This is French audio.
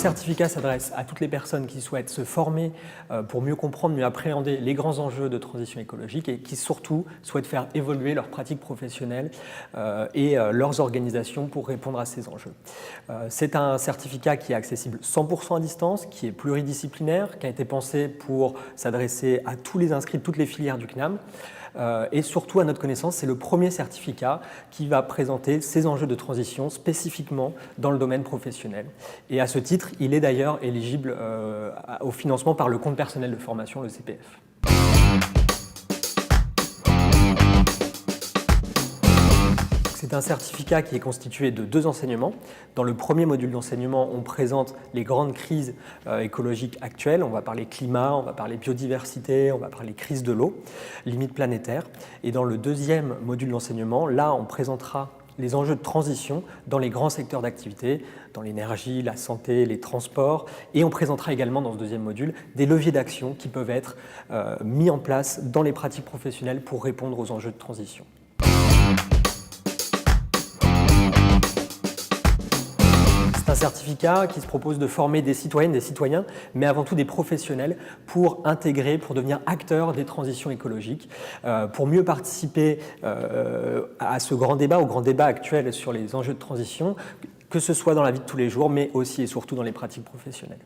certificat s'adresse à toutes les personnes qui souhaitent se former pour mieux comprendre, mieux appréhender les grands enjeux de transition écologique et qui surtout souhaitent faire évoluer leurs pratiques professionnelles et leurs organisations pour répondre à ces enjeux. C'est un certificat qui est accessible 100% à distance, qui est pluridisciplinaire, qui a été pensé pour s'adresser à tous les inscrits de toutes les filières du CNAM. Et surtout, à notre connaissance, c'est le premier certificat qui va présenter ces enjeux de transition spécifiquement dans le domaine professionnel. Et à ce titre, il est d'ailleurs éligible au financement par le compte personnel de formation, le CPF. C'est un certificat qui est constitué de 2 enseignements. Dans le premier module d'enseignement, on présente les grandes crises écologiques actuelles. On va parler climat, on va parler biodiversité, on va parler crise de l'eau, limites planétaires. Et dans le deuxième module d'enseignement, là, on présentera les enjeux de transition dans les grands secteurs d'activité, dans l'énergie, la santé, les transports. Et on présentera également dans ce deuxième module des leviers d'action qui peuvent être mis en place dans les pratiques professionnelles pour répondre aux enjeux de transition. C'est un certificat qui se propose de former des citoyennes, des citoyens, mais avant tout des professionnels pour intégrer, pour devenir acteurs des transitions écologiques, pour mieux participer à ce grand débat, au grand débat actuel sur les enjeux de transition, que ce soit dans la vie de tous les jours, mais aussi et surtout dans les pratiques professionnelles.